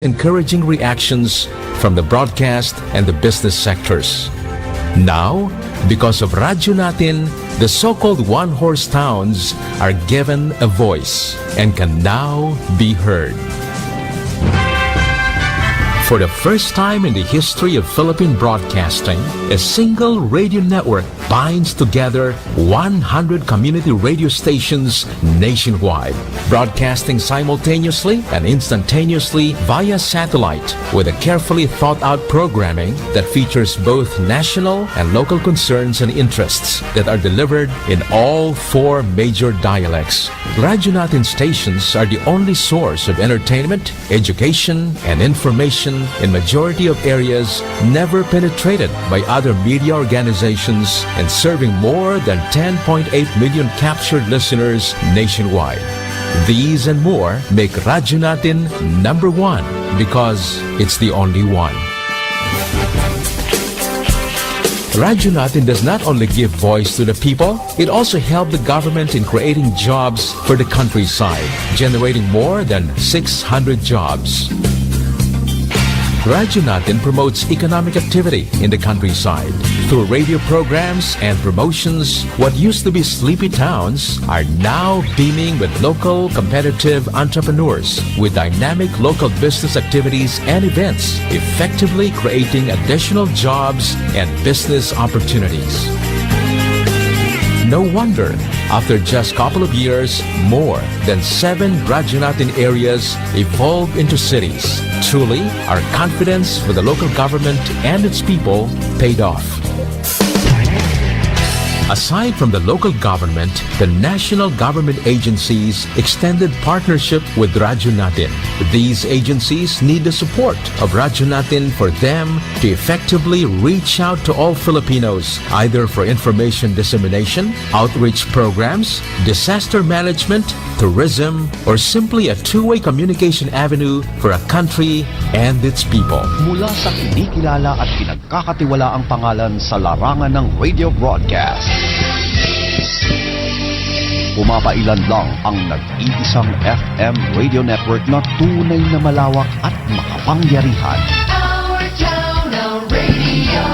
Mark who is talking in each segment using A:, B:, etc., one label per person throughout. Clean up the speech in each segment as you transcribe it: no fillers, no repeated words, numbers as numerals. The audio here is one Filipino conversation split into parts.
A: encouraging reactions from the broadcast and the business sectors. Now, because of Radyo Natin, the so-called one-horse towns are given a voice and can now be heard. For the first time in the history of Philippine broadcasting, a single radio network binds together 100 community radio stations nationwide, broadcasting simultaneously and instantaneously via satellite with a carefully thought-out programming that features both national and local concerns and interests that are delivered in all 4 major dialects. Radyo Natin stations are the only source of entertainment, education, and information in majority of areas never penetrated by other media organizations and serving more than 10.8 million captured listeners nationwide. These and more make Radyo Natin number 1 because it's the only one. Radyo Natin does not only give voice to the people, it also helped the government in creating jobs for the countryside, generating more than 600 jobs. Radyo Natin promotes economic activity in the countryside. Through radio programs and promotions, what used to be sleepy towns are now beaming with local competitive entrepreneurs with dynamic local business activities and events, effectively creating additional jobs and business opportunities. No wonder, after just a couple of years, more than 7 Radyo Natin areas evolved into cities. Truly, our confidence for the local government and its people paid off. Aside from the local government, the national government agencies extended partnership with Radyo Natin. These agencies need the support of Radyo Natin for them to effectively reach out to all Filipinos, either for information dissemination, outreach programs, disaster management, tourism, or simply a two-way communication avenue for a country and its people.
B: Mula sa kinikilala at pinagkakatiwalaang pangalan sa larangan ng radio broadcast, pumapailan lang ang nag-iisang FM radio network na tunay na malawak at makapangyarihan.
C: Our town, our radio.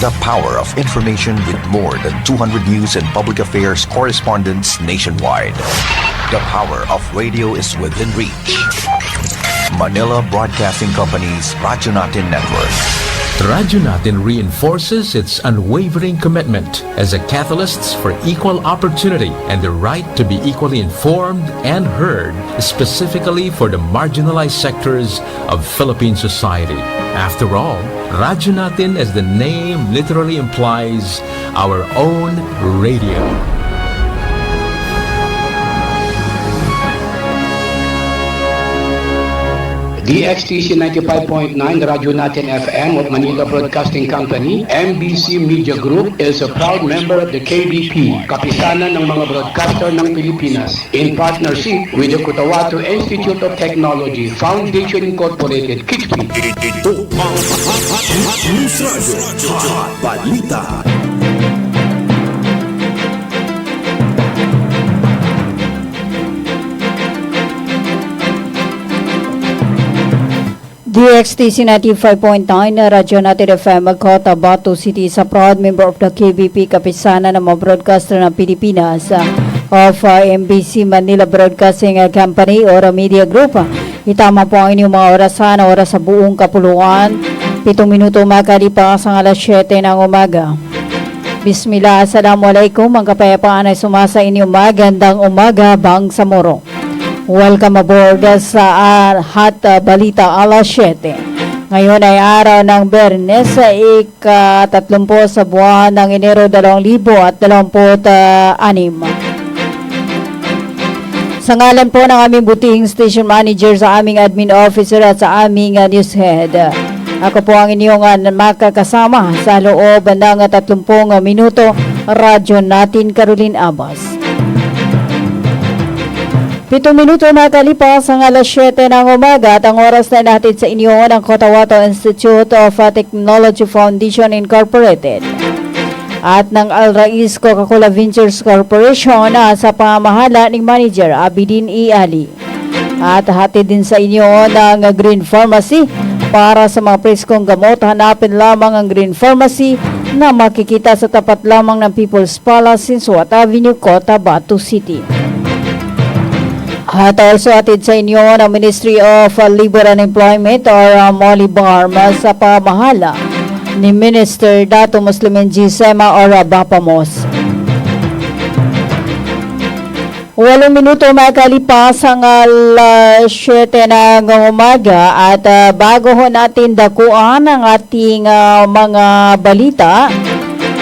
D: The power of information with more than 200 news and public affairs correspondents nationwide. The power of radio is within reach. Manila Broadcasting Company's Radyo Natin Network.
A: Radyo Natin reinforces its unwavering commitment as a catalyst for equal opportunity and the right to be equally informed and heard, specifically for the marginalized sectors of Philippine society. After all, Radyo Natin, as the name literally implies, our own radio.
E: DXTC 95.9 Radyo Natin FM of Manila Broadcasting Company, MBC Media Group is a proud member of the KBP, Kapisanan ng mga Broadcaster ng Pilipinas, in partnership with the Cotabato Institute of Technology, Foundation Incorporated, KITSP.
F: Ito ang News Radio, Hot Balita.
G: DXTC 95.9 na Radyo Natin FM Cotabato City sa proud member of the KBP, Kapisanan ng mga Broadcaster ng Pilipinas of MBC Manila Broadcasting Company or Media Group. Itama po ang inyong mga oras sa buong kapuluan. 7 minuto makalipas ang alas 7 ng umaga. Bismillah, assalamualaikum. Ang kapayapaan ay sumasa inyong magandang umaga, Bangsamoro. Welcome aboard sa Hot Balita alas 7. Ngayon ay araw ng Biyernes, ika-30 sa buwan ng Enero 2026. Sa ngalan po ng aming butihing station manager, sa aming admin officer at sa aming news head, ako po ang inyong makakasama sa loob ng 30 minuto. Radyo Natin, Caroline Abbas. 7 minuto nakalipas ang alas 7 ng umaga at ang oras na natin sa inyo ng Cotabato Institute of Technology Foundation Incorporated at ng Al Rais Coca-Cola Ventures Corporation sa pamamahala ni Manager Abidin E. Ali. At hatid din sa inyo ng Green Pharmacy. Para sa mga preskong gamot, hanapin lamang ang Green Pharmacy na makikita sa tapat lamang ng People's Palace in Suat Avenue, Cotabato City. At also atid sa inyo ng Ministry of Labor and Employment or Molly Barm sa pamahala ni Minister Dato Muslimin G. Sema or Bapamos. 8 minuto makalipas ang 7 ng umaga at bago ho natin dakuan ang ating mga balita,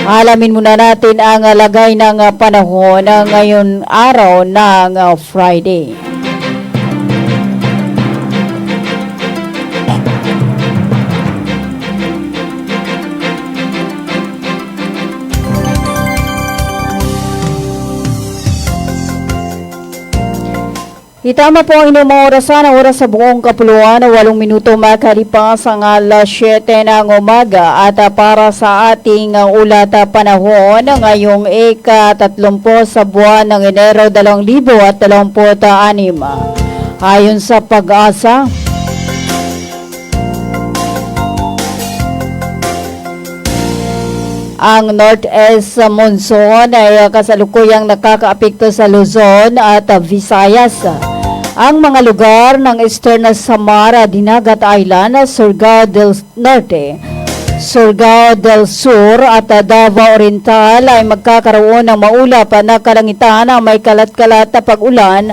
G: alamin muna natin ang lagay ng panahon ngayon araw ng Friday. Itama po ang inyong mga orasan, oras sa buong kapuluan, 8 minuto makalipas ang 7 ng umaga at para sa ating ulat panahon ngayong ika-30 sa buwan ng Enero 2026. Ayon sa Pag-asa, ang Northeast Monsoon ay kasalukuyang nakakaapekto sa Luzon at Visayas. Ang mga lugar ng Eastern Samar, Dinagat Island, Surigao del Norte, Surigao del Sur at Davao Oriental ay magkakaroon ng maulap na kalangitan na may kalat-kalat na pag-ulan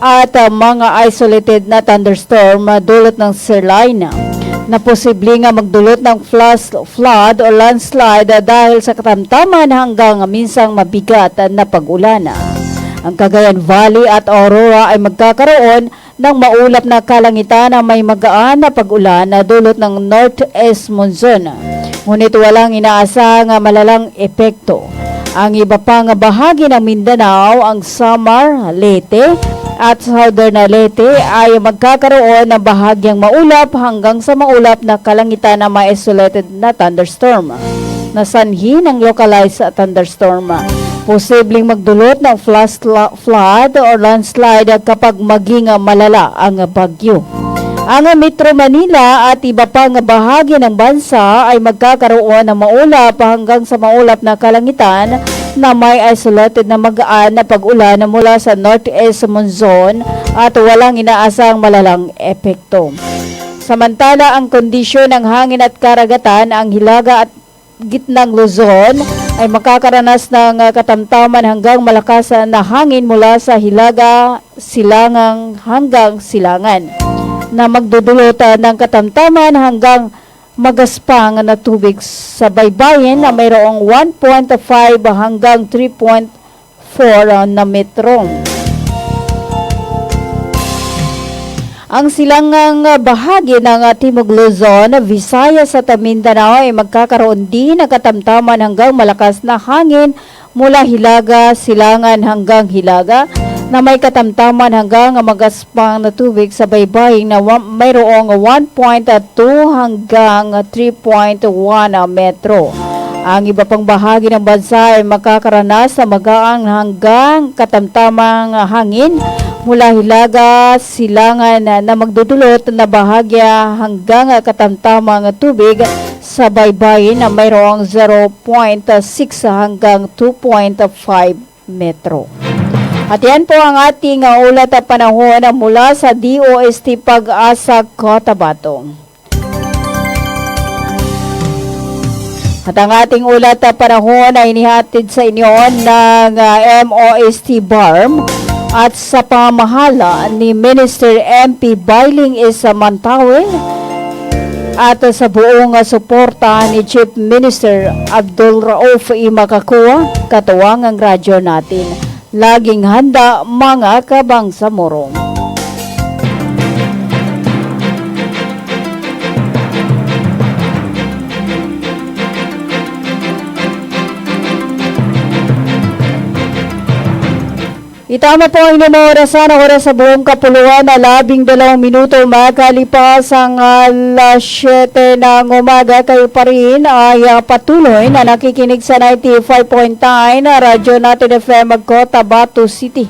G: at mga isolated na thunderstorm dulot ng sirline na posible nga magdulot ng flood o landslide dahil sa katamtaman hanggang minsang mabigat na pag-ulan. Ang Cagayan Valley at Aurora ay magkakaroon ng maulap na kalangitan na may magaan na pag-ulan na dulot ng Northeast Monsoon. Ngunit walang inaasahang malalang epekto. Ang iba pang bahagi ng Mindanao, ang Samar, Leyte at Southern Leyte ay magkakaroon ng bahagyang maulap hanggang sa maulap na kalangitan na may isolated na thunderstorm. Nasanhi ng localized thunderstorm. Posibleng magdulot ng flood or landslide kapag maging malala ang bagyo. Ang Metro Manila at iba pang bahagi ng bansa ay magkakaroon ng maulap hanggang sa maulap na kalangitan na may isolated na magaan na pag-ulan mula sa Northeast Monsoon at walang inaasang malalang epekto. Samantala, ang kondisyon ng hangin at karagatan, ang Hilaga at gitnang Luzon ay makakaranas ng katamtaman hanggang malakas na hangin mula sa Hilaga, Silangang hanggang Silangan na magdudulot ng katamtaman hanggang magaspang na tubig sa baybayin na mayroong 1.5 hanggang 3.4 na metro. Ang silangang bahagi ng Timog Luzon, Visayas at Mindanao ay magkakaroon din ng katamtaman hanggang malakas na hangin mula Hilaga, Silangan hanggang Hilaga na may katamtaman hanggang magaspang na tubig sa baybayin na mayroong 1.2 hanggang 3.1 metro. Ang iba pang bahagi ng bansa ay makakaranas sa magaang hanggang katamtamang hangin mula Hilaga, Silangan na magdudulot na bahagya hanggang katamtamang tubig sa baybayin na mayroong 0.6 hanggang 2.5 metro. At yan po ang ating ulat at panahon mula sa DOST Pag-asa Cotabato. At ang ating ulat at panahon ay inihatid sa inyo ng MOST BARM at sa pamahala ni Minister MP Bailing Mantawi at sa buong suporta ni Chief Minister Abdul Rauf Makakua, katuwang ang radyo natin. Laging handa mga kabangsamoro. Itama po ang inyong orasan, oras sa buong kapuluan na 12 minuto makalipas ang 7 ng umaga. Kayo pa rin ay patuloy na nakikinig sa 95.9 Radyo Natin FM Cotabato City.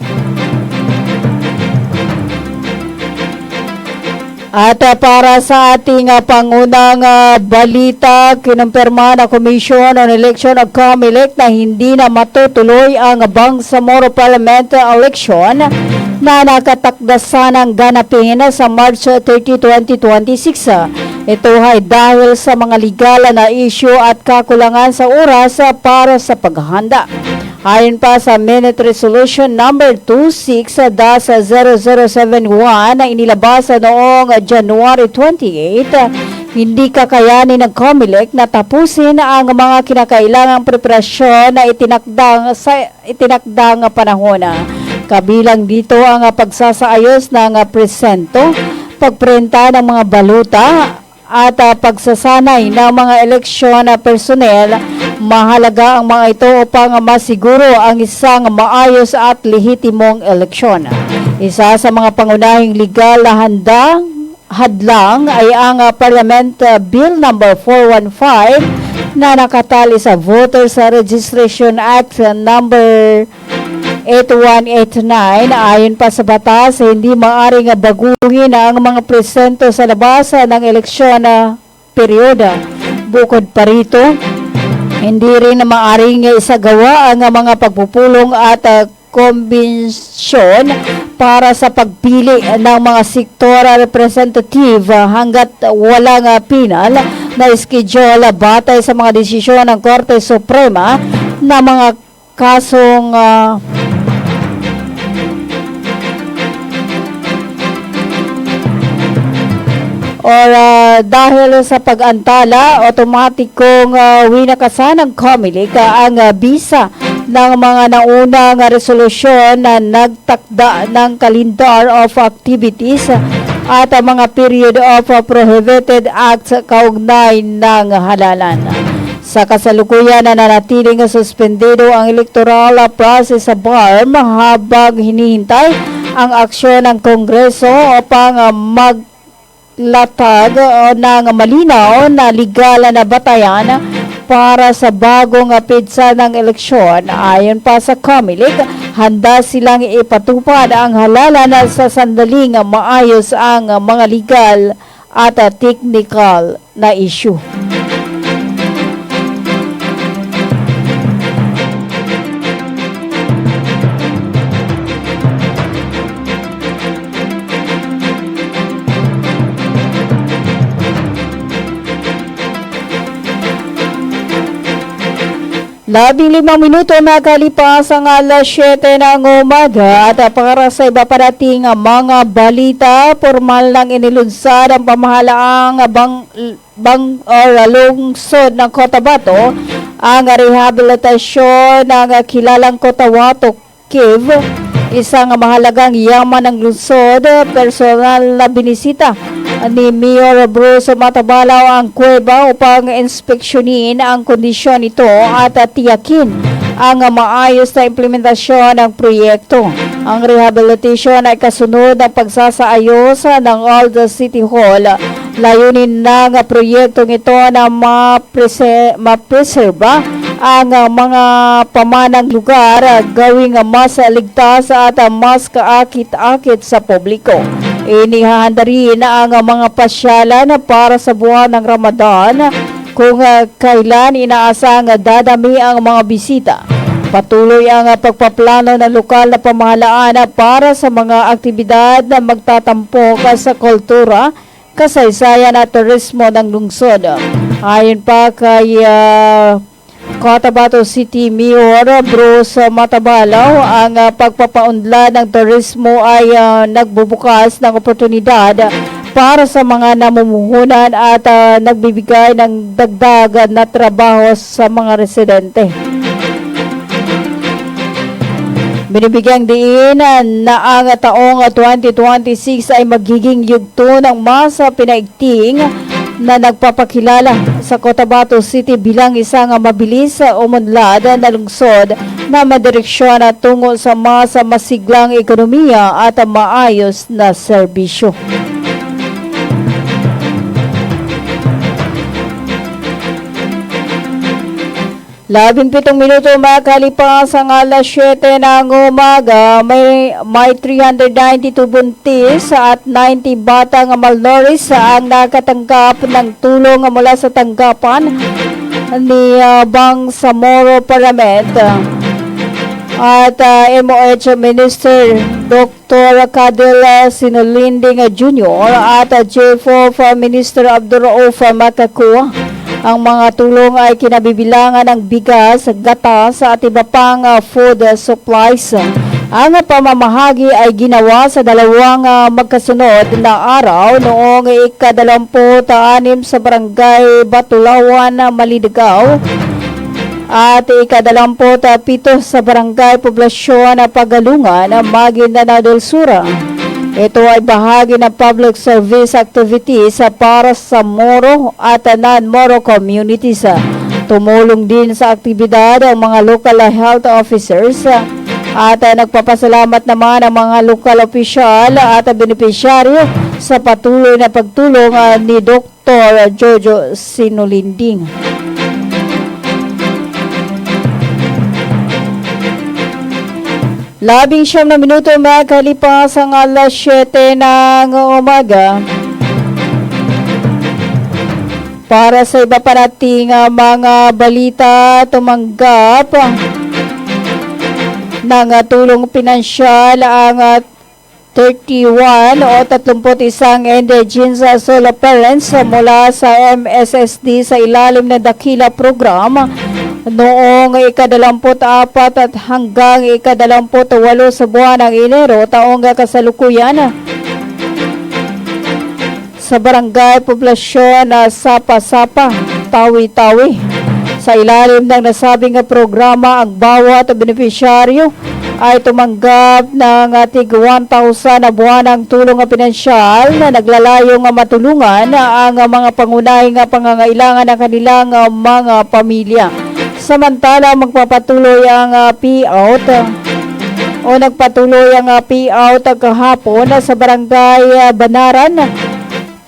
G: At para sa ating pangunang balita, kinumpirma na Commission on Election of COMELEC na hindi na matutuloy ang Bangsamoro Parliamentary Election na nakatakdasan ng ganapin sa March 30, 2026. Ito ay dahil sa mga legal na issue at kakulangan sa oras para sa paghahanda. Ayon pa sa Minute Resolution number 26-0071 na inilabas noong January 28, hindi kakayanin ng COMELEC na tapusin ang mga kinakailangang preparasyon na itinakdang panahon. Kabilang dito ang pagsasaayos ng presento, pagprenta ng mga baluta at pagsasanay ng mga eleksyon personnel. Mahalaga ang mga ito upang masiguro ang isang maayos at lehitimong eleksyon. Isa sa mga pangunahing legal na hadlang ay ang Parliament Bill number 415 na nakatali sa Voters Registration Act number 8189. Ayon pa sa batas, hindi maaaring baguhin ang mga presento sa labas ng eleksyon na peryodo. Bukod pa rito, hindi rin na maaaring isagawa ang mga pagpupulong at kombensyon para sa pagpili ng mga sektor representative hanggat walang pinal na schedule batay sa mga desisyon ng Korte Suprema na mga kasong dahil sa pag-antala, otomatikong winakasan ng COMELEC ang bisa ng mga naunang resolusyon na nagtakda ng calendar of activities at mga period of prohibited acts kaugnay ng halalan. Sa kasalukuyan na nanatiling suspendido ang electoral process sa BARM habang hinihintay ang aksyon ng Kongreso upang maglatag ng malinaw na legal na batayan para sa bagong pidsa ng eleksyon. Ayon pa sa COMELEC, handa silang ipatupad ang halalan sa sandaling maayos ang mga legal at technical na issue. Labing 5 minuto nakalipas ang alas 7 ng umaga at para sa iba pa nating mga balita, formal nang inilunsad ang pamahalaang lungsod ng Cotabato ang rehabilitasyon ng kilalang Cotabato Cave, isang mahalagang yaman ng lungsod. Personal na binisita ni Mayor Bruce Matabalaw ang kuweba upang inspeksyonin ang kondisyon nito at tiyakin ang maayos na implementasyon ng proyekto. Ang rehabilitation ay kasunod ng pagsasaayos ng Old City Hall. Layunin ng proyektong ito na mapreserba ang mga pamanang lugar, gawing mas ligtas at mas kaakit-akit sa publiko. Inihahanda rin ang mga pasyalan para sa buwan ng Ramadan kung kailan inaasang dadami ang mga bisita. Patuloy ang pagpaplano ng lokal na pamahalaan para sa mga aktibidad na magtatampok sa kultura, kasaysayan at turismo ng lungsod. Ayon pa kay Cotabato City Mayor Bruce Matabalaw, ang pagpapaunlad ng turismo ay nagbubukas ng oportunidad para sa mga namumuhunan at nagbibigay ng dagdag na trabaho sa mga residente. Binibigyang diin na ang taong 2026 ay magiging yugto ng mas pinaigting na nagpapakilala sa Cotabato City bilang isang mabilis umunlad na lungsod na madireksyon tungo sa mas masiglang ekonomiya at maayos na serbisyo. 17 minuto makalipas ang alas 7 ng umaga, may 392 buntis at 90 batang malnourished ang nakatanggap ng tulong mula sa tanggapan ni Bangsamoro Parliament. At MOH Minister Dr. Cadel Sinulinding Jr. at Chief of Minister Abdul Rauf Makaku. Ang mga tulong ay kinabibilangan ng bigas, gatas at iba pang food supplies. Ang pamamahagi ay ginawa sa dalawang magkasunod na araw noong ika-26 sa Barangay Batulawan, Malidegaw at ika-27 sa Barangay Poblasyon Pagalungan, Maguindanao del Sur. Ito ay bahagi ng public service activities para sa Moro at non-Moro communities. Tumulong din sa aktibidad ang mga local health officers at nagpapasalamat naman ang mga local official at beneficiaryo sa patuloy na pagtulong ni Dr. Jojo Sinulinding. Labing siyam na minuto makalipas ang alas 7 ng umaga. Para sa iba pa nating mga balita, tumanggap ng tulong pinansyal ang 31 o 31 indigenous solo parents mula sa MSSD sa ilalim ng Dakila program noong ika-24 at hanggang ika-28 sa buwan ng Enero taong kasalukuyan sa Barangay Poblasyon na Sapa-Sapa, Tawi-Tawi. Sa ilalim ng nasabing programa, ang bawat beneficiaryo ay tumanggap ng tig 1,000 na buwanang tulong pinansyal na naglalayong matulungan ang mga pangunahing pangangailangan ng kanilang mga pamilya. Samantala, magpapatuloy ang payout o nagpatuloy ang payout kahapon sa Barangay Banaran,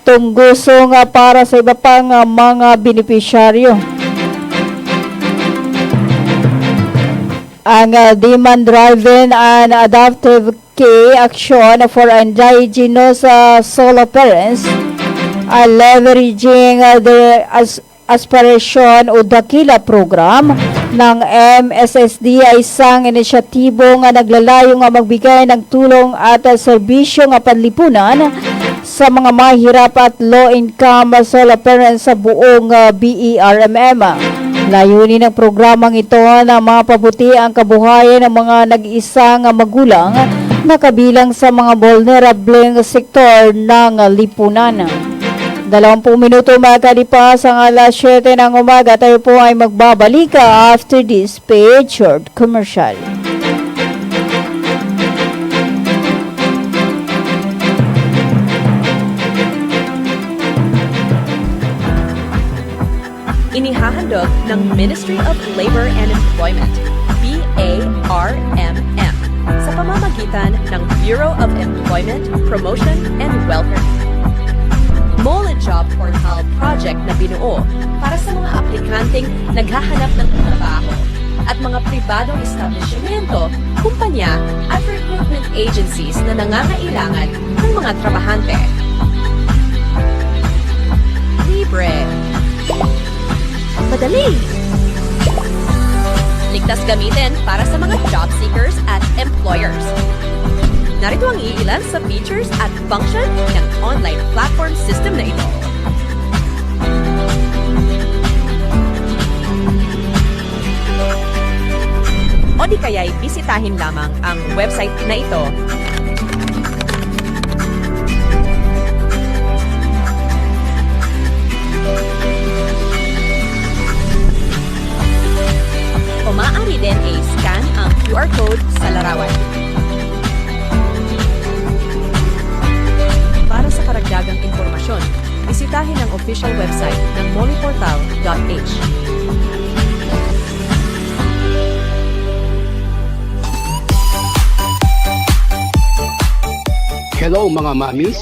G: tunggusong para sa iba pang mga beneficiaryo. Ang demand-driven and adaptive key action for indigenous solo parents ay leveraging the Aspiration o Dakila program ng MSSD ay isang inisyatibo nga naglalayong magbigay ng tulong at serbisyo nga panlipunan sa mga mahirap at low-income solo parents sa buong BERMM. Layunin ng programang ito na mapabuti ang kabuhayan ng mga nag-iisang magulang na kabilang sa mga vulnerable sektor ng lipunan. 20 minuto makalipas ang alas 7 ng umaga. Tayo po ay magbabalik after this paid short commercial.
H: Inihahandog ng Ministry of Labor and Employment, BARMM, sa pamamagitan ng Bureau of Employment, Promotion and Welfare. Mole Job Portal project na binuo para sa mga aplikanteng naghahanap ng trabaho at mga pribadong establishmento, kumpanya at recruitment agencies na nangangailangan ng mga trabahante. Libre. Madali. Ligtas gamitin para sa mga job seekers at employers. Narito ang iilan sa features at function ng online platform system na ito. O di kaya'y bisitahin lamang ang website na ito. O maaari din i-scan ang QR code sa larawan. Para sa karagdagang impormasyon, bisitahin ang official website ng moleportal.h.
E: Hello mga mamis.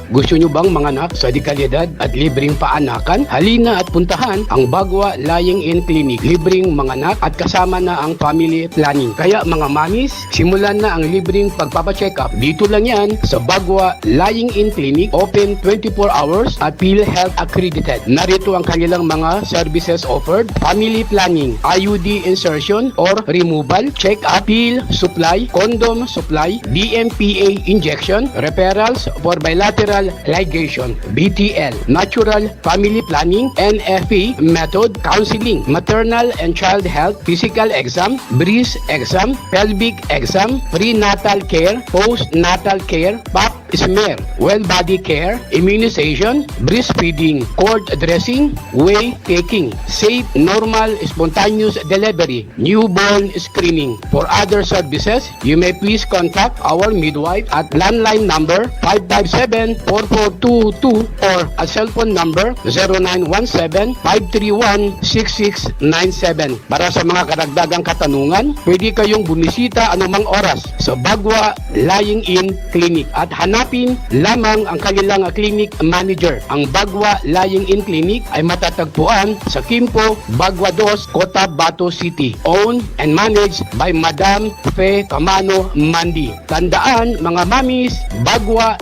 E: Gusto nyo bang manganak sa dekalidad at libreng paanakan? Halina at puntahan ang Bagwa Lying-in Clinic. Libreng manganak at kasama na ang family planning. Kaya mga mamis, simulan na ang libreng pagpapacheck up. Dito lang yan sa Bagwa Lying-in Clinic, open 24 hours at PhilHealth accredited. Narito ang kanilang mga services offered: family planning, IUD insertion or removal, check-up, pill supply, condom supply, DMPA injection, referrals for bilateral ligation, BTL, natural family planning, NFP method, counseling, maternal and child health, physical exam, breast exam, pelvic exam, prenatal care, postnatal care, pap smear, well body care, immunization, breastfeeding, cord dressing, whey taking, safe, normal, spontaneous delivery, newborn screening. For other services, you may please contact our midwife at landline number 557-4422 or a cellphone number 0917-531-6697. Para sa mga karagdagang katanungan, pwede kayong bumisita anumang oras sa Bagwa Lying-in Clinic at hanapin lamang ang kanilang clinic manager. Ang Bagwa Lying-in Clinic ay matatagpuan sa Kimpo, Bagwa 2, Cotabato City. Owned and managed by Madam Fe Camano Mandi. Tandaan mga mamis, Bagwa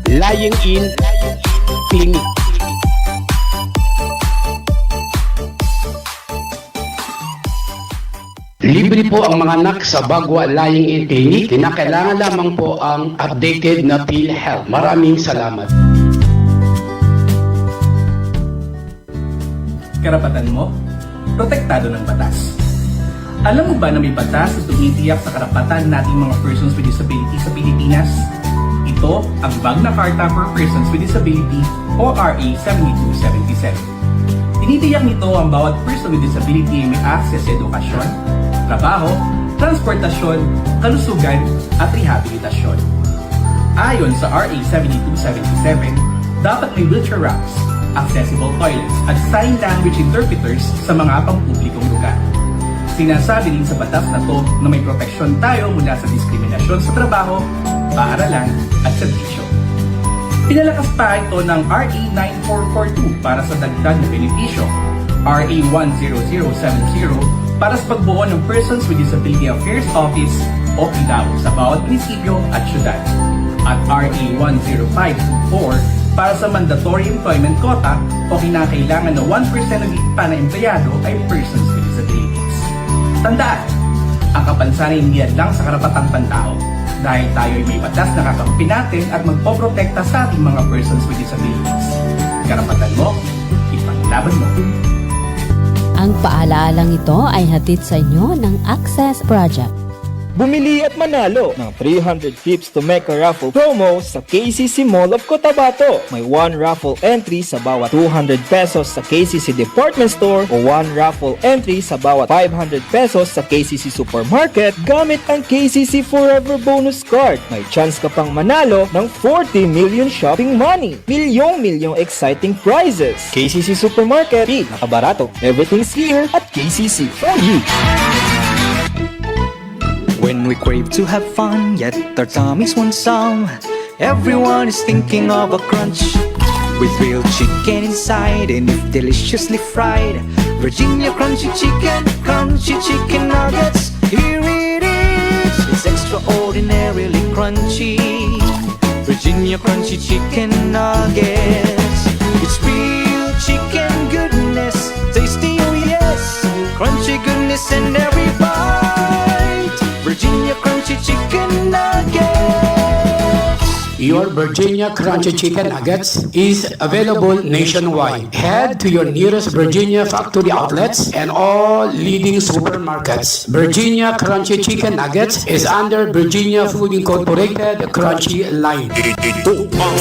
E: Lying-in Clinic. Libre po ang mga anak sa Bagwa Lying-in Clinic. Kinakailangan lamang po ang updated na PhilHealth. Maraming salamat.
I: Karapatan mo, protektado ng batas. Alam mo ba na may batas na tumitiyak sa karapatan nating mga persons with disability sa Pilipinas? Ito ang Magna Carta for Persons with Disability o RA 7277. Tinitiyak nito ang bawat person with disability ay may access sa edukasyon, trabaho, transportasyon, kalusugan at rehabilitasyon. Ayon sa RA 7277, dapat may wheelchair ramps, accessible toilets at sign language interpreters sa mga pampublikong lugar. Sinasabi din sa batas na to na may proteksyon tayo mula sa diskriminasyon sa trabaho, paaralan at serbisyo. Pinalakas pa ito ng RA 9442 para sa dagdag na benepisyo, RA 10070 para sa pagbuo ng Persons with Disability Affairs Office o PDAO sa bawat munisipyo at syudad, at RA 10524 para sa mandatory employment quota o kinakailangan na 1% ng ipa na empleyado ay persons with disabilities. Tandaan, ang kapansanan hindi lang sa karapatang pantao dahil tayo ay may batas na kakampi natin at magpoprotekta sa ating mga persons with disabilities. Karapatan mo, ipanglaban mo.
J: Ang paalaalang ito ay hatid sa inyo ng Access Project.
K: Bumili at manalo ng 300 tips to make a raffle promo sa KCC Mall of Cotabato. May 1 raffle entry sa bawat 200 pesos sa KCC Department Store o 1 raffle entry sa bawat 500 pesos sa KCC Supermarket gamit ang KCC Forever Bonus Card. May chance ka pang manalo ng 40 million shopping money. Milyong exciting prizes. KCC Supermarket, nakabarato. Everything's here at KCC for you.
L: When we crave to have fun, yet our tummies want some, everyone is thinking of a crunch. With real chicken inside and if deliciously fried, Virginia crunchy chicken nuggets. Here it is, it's extraordinarily crunchy. Virginia crunchy chicken nuggets. It's real chicken goodness, tasty oh yes, crunchy goodness in every bite. Virginia Crunchy Chicken Nuggets.
E: Your Virginia Crunchy Chicken Nuggets is available nationwide. Head to your nearest Virginia factory outlets and all leading supermarkets. Virginia Crunchy Chicken Nuggets is under Virginia Food Incorporated Crunchy line.
F: Ito ang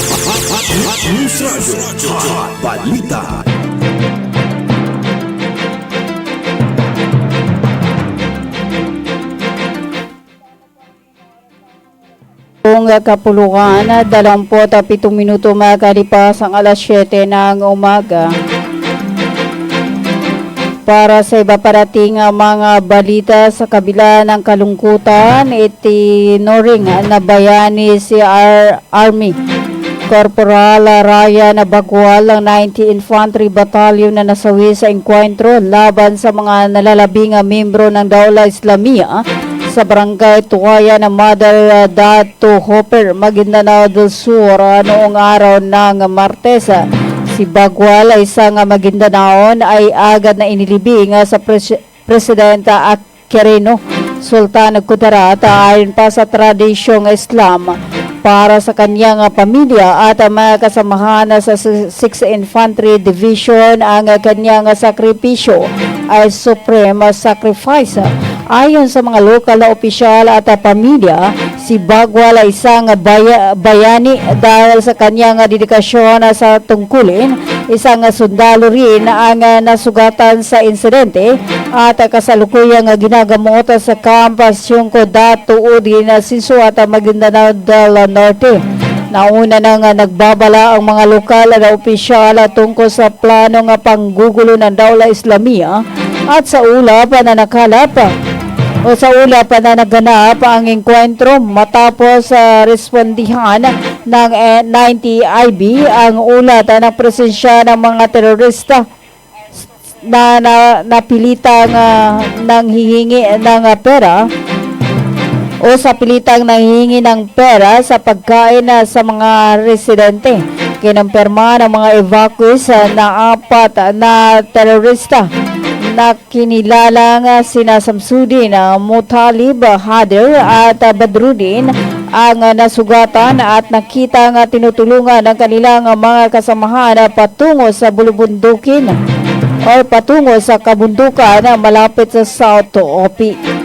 F: News Radio Hot Balita.
G: Kung kapulukan, 27 minuto makalipas ang alas 7 ng umaga. Para sa iba parating mga balita sa kabila ng kalungkutan, itinuring na bayani si Army Corporal Ryan Bagwal ng 90 Infantry Battalion na nasawi sa engkwentro laban sa mga nalalabing membro ng Daula Islamia sa barangay Tuwaya ng Mother Dato Hopper, Maguindanao del Sur noong araw ng Martes. Si Bagwal, isang Maguindanaon, ay agad na inilibing sa Presidenta Quirino Sultan Kudarat ayon pa sa tradisyong Islam para sa kanyang pamilya at mga kasamahan sa 6th Infantry Division. Ang kanyang sakripisyo ay supreme sacrifice. Ayon sa mga lokal na opisyal at pamilya, si Bagwal ay isang bayani dahil sa kanyang dedikasyon sa tungkulin. Isang sundalo rin ang nasugatan sa insidente at kasalukuyang ginagamot sa Campas Yungko Dato Udin Sisuat Maguindanao del Norte. Nauna nang nagbabala ang mga lokal na opisyal tungkol sa planong panggugulo ng Daula Islamia at sa ulap na naganap ang engkwentro matapos respondihan ng 90 IB ang ulat ng presensya ng mga terorista na napilitang nanghihingi ng pera o sa pilitang nanghihingi ng pera sa pagkain sa mga residente. Kinumpirma ng mga evacuees na 4 na terorista na kinilalang sina Samsudin, Mutalib, Hader at Badrudin ang nasugatan at nakitang tinutulungan ng kanilang mga kasamahan patungo sa bulubundukin o patungo sa kabundukan malapit sa South Opi.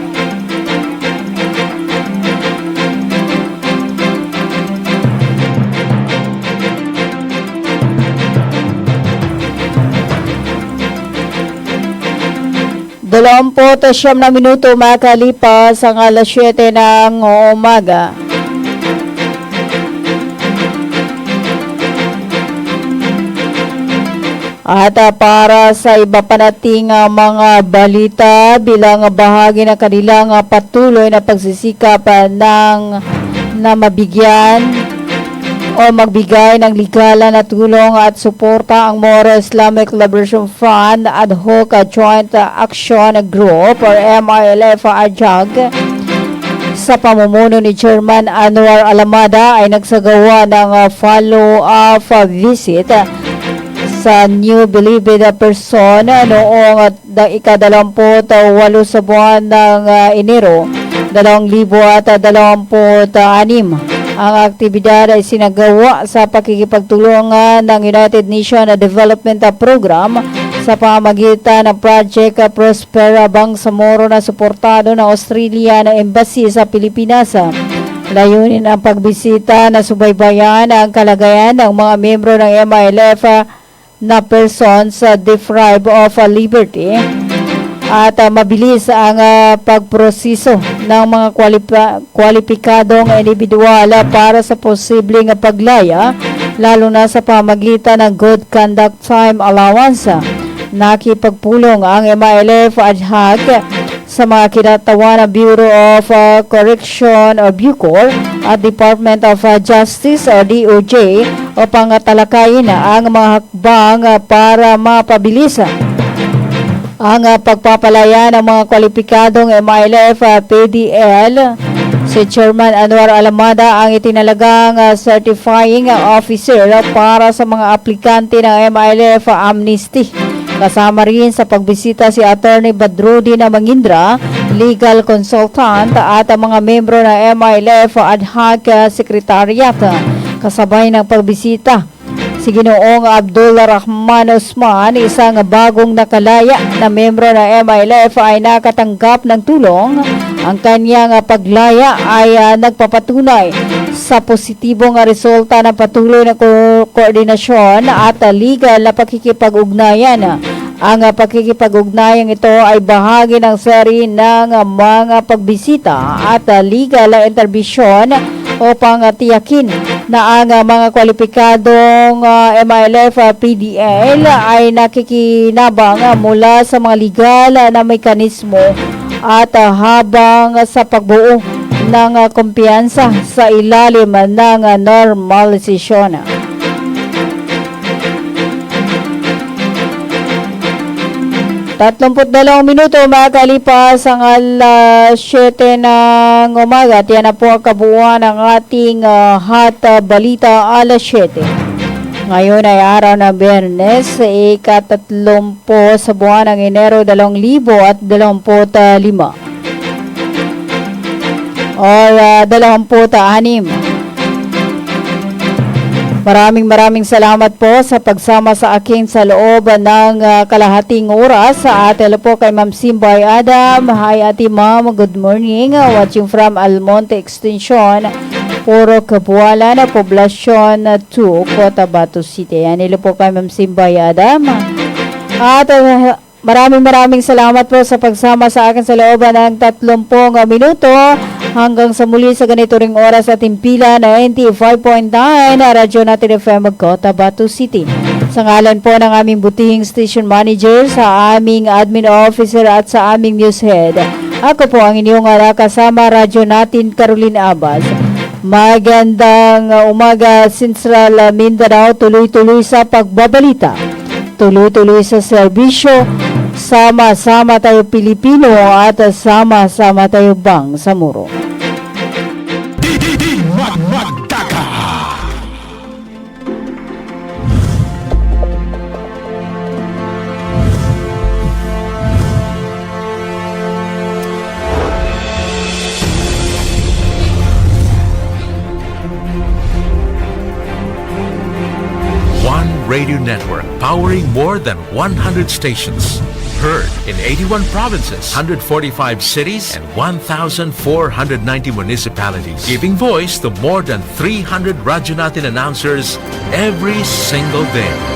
G: Dalawamput siyam na minuto makalipas ang alas 7 ng umaga. At para sa iba pa nating mga balita bilang bahagi ng kanilang patuloy na pagsisikap na mabigyan o magbigay ng legal na tulong at suporta ang Moro Islamic Liberation Front Ad Hoc Joint Action Group or MILF-AJAG sa pamumuno ni Chairman Anwar Alamada ay nagsagawa ng follow-up visit sa new believed person noong ika-28 sa buwan ng Enero 2026. Ang aktibidad ay sinagawa sa pakikipagtulungan ng United Nations Development Program sa pamamagitan ng Project Prospera Bangsamoro na suportado ng Australia na Embassy sa Pilipinas. Layunin ang pagbisita na subaybayan ang kalagayan ng mga membro ng MILF na persons deprived of liberty at mabilis ang pagproseso ng mga kwalipikadong individual para sa posibleng paglaya, lalo na sa pamagitan ng Good Conduct Time Allowance. Nakipagpulong ang MILF-AJAG sa mga kinatawan ng Bureau of Correction o Bucor at Department of Justice o DOJ upang talakayin ang mga hakbang para mapabilis ang pagpapalaya ng mga kwalipikadong MILF PDL. Si Chairman Anwar Alamada ang itinalagang certifying officer para sa mga aplikante ng MILF Amnesty. Kasama rin sa pagbisita si Attorney Badrudin Mangindra, legal consultant at ang mga membro ng MILF Ad Hoc Secretariat. Kasabay ng pagbisita si Ginoong Abdul Rahman Osman, isang bagong nakalaya na membro ng MILF, ay nakatanggap ng tulong. Ang kanyang paglaya ay nagpapatunay sa positibong resulta ng patuloy na koordinasyon at legal na pakikipag-ugnayan. Ang pakikipag-ugnayan ito ay bahagi ng seri ng mga pagbisita at legal na interbisyon upang tiyakin na ang mga kwalipikadong MILF PDL ay nakikinabang mula sa mga legal na mekanismo at habang sa pagbuo ng kumpiyansa sa ilalim ng normalisasyon. 32 minuto makalipas ang alas 7 ng umaga. At yan na po ang kabuuan ng ating hot balita alas 7. Ngayon ay araw ng Biyernes, ika-30 sa buwan ng Enero 2025 or 26. Maraming salamat po sa pagsama sa akin sa loob ng kalahating oras. Sa atin po kay Ma'am Simbay Adam. Hi Ate Ma'am, good morning. Watching from Almonte Extension, Puro Kabuala na Poblasyon 2, Cotabato City. Yan po kay Ma'am Simbay Adam. At maraming salamat po sa pagsama sa akin sa loob ng 30 minuto. Hanggang sa muli sa ganito ring oras at impila na 95.9 na Radyo Natin FM Cotabato City. Sa ngalan po ng aming butihing station manager, sa aming admin officer at sa aming news head, ako po ang inyong kasama Radyo Natin Caroline Abbas. Magandang umaga Central Mindanao, tuloy-tuloy sa pagbabalita, tuloy-tuloy sa serbisyo. Sama-sama tayo Pilipino at sama-sama tayo Bangsamoro.
A: One radio network powering more than 100 stations. Heard in 81 provinces, 145 cities, and 1,490 municipalities. Giving voice to more than 300 Radyo Natin announcers every single day.